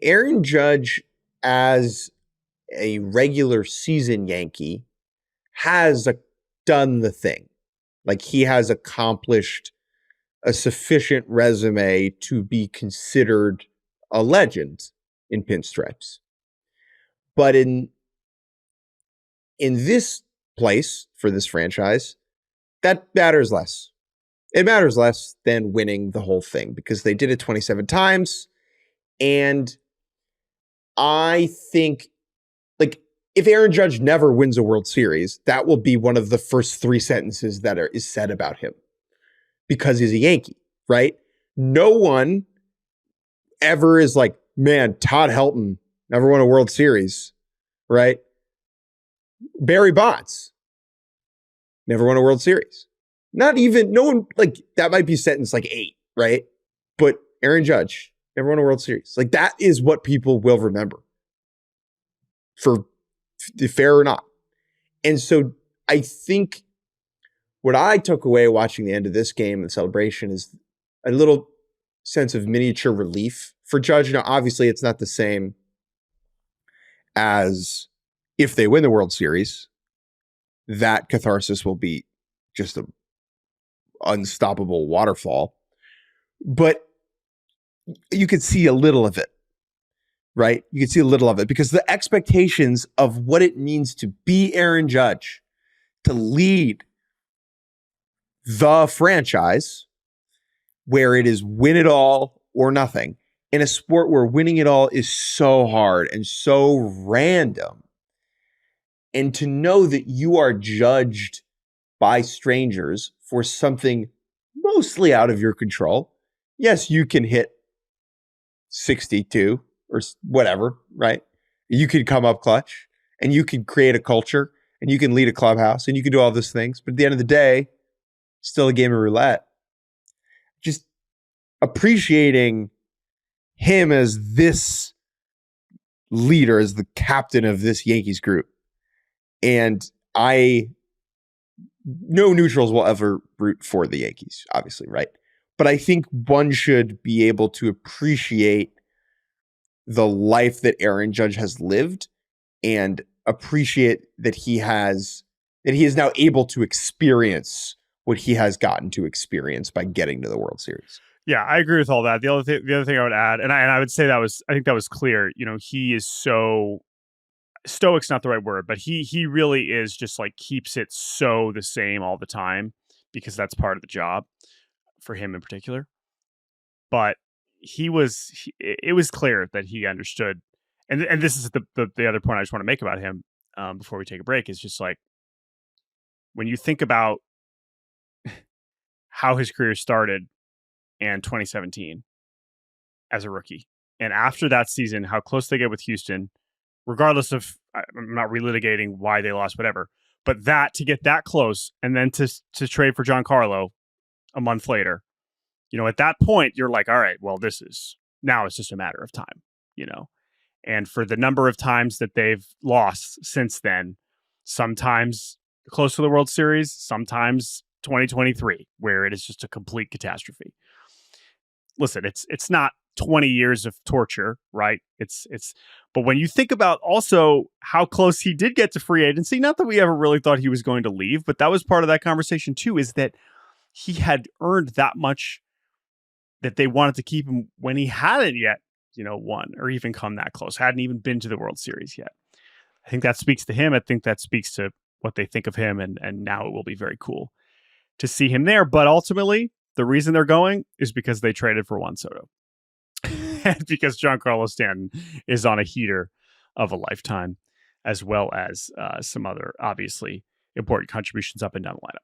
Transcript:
Aaron Judge, as a regular season Yankee, has done the thing. Like, he has accomplished a sufficient resume to be considered a legend in pinstripes. But in this place, for this franchise, that matters less. It matters less than winning the whole thing, because they did it 27 times. And I think, like, if Aaron Judge never wins a World Series, that will be one of the first 3 sentences that is said about him, because he's a Yankee, right? No one ever is like, man, Todd Helton never won a World Series, right? Barry Bonds never won a World Series. No one, like, that might be sentence like 8, right? But Aaron Judge never won a World Series. Like, that is what people will remember, for fair or not. And so I think what I took away watching the end of this game and celebration is a little sense of miniature relief for Judge. Now, obviously, it's not the same as if they win the World Series. That catharsis will be just an unstoppable waterfall. But you could see a little of it, right? You could see a little of it, because the expectations of what it means to be Aaron Judge, to lead the franchise where it is win it all or nothing, in a sport where winning it all is so hard and so random. And to know that you are judged by strangers for something mostly out of your control. Yes, you can hit 62 or whatever, right? You can come up clutch, and you can create a culture, and you can lead a clubhouse, and you can do all those things. But at the end of the day, still a game of roulette. Just appreciating him as this leader, as the captain of this Yankees group. And no neutrals will ever root for the Yankees, obviously, right? But I think one should be able to appreciate the life that Aaron Judge has lived, and appreciate that he is now able to experience what he has gotten to experience by getting to the World Series. Yeah, I agree with all that. The other thing I would add, and I would say I think that was clear. You know, he is so stoic's not the right word, but he really is just like keeps it so the same all the time, because that's part of the job for him in particular. But it was clear that he understood, and this is the other point I just want to make about him before we take a break, is just like, when you think about how his career started in 2017 as a rookie, and after that season, how close they get with Houston, regardless of, I'm not relitigating why they lost, whatever, but that to get that close, and then to trade for Giancarlo a month later, you know, at that point, you're like, all right, well, now it's just a matter of time, you know. And for the number of times that they've lost since then, sometimes close to the World Series, sometimes 2023, where it is just a complete catastrophe. Listen, it's not 20 years of torture, right? But when you think about also how close he did get to free agency, not that we ever really thought he was going to leave, but that was part of that conversation too, is that he had earned that much that they wanted to keep him when he hadn't yet, you know, won or even come that close, hadn't even been to the World Series yet. I think that speaks to him. I think that speaks to what they think of him. And now it will be very cool to see him there. But ultimately, the reason they're going is because they traded for Juan Soto. And because Giancarlo Stanton is on a heater of a lifetime, as well as some other obviously important contributions up and down the lineup.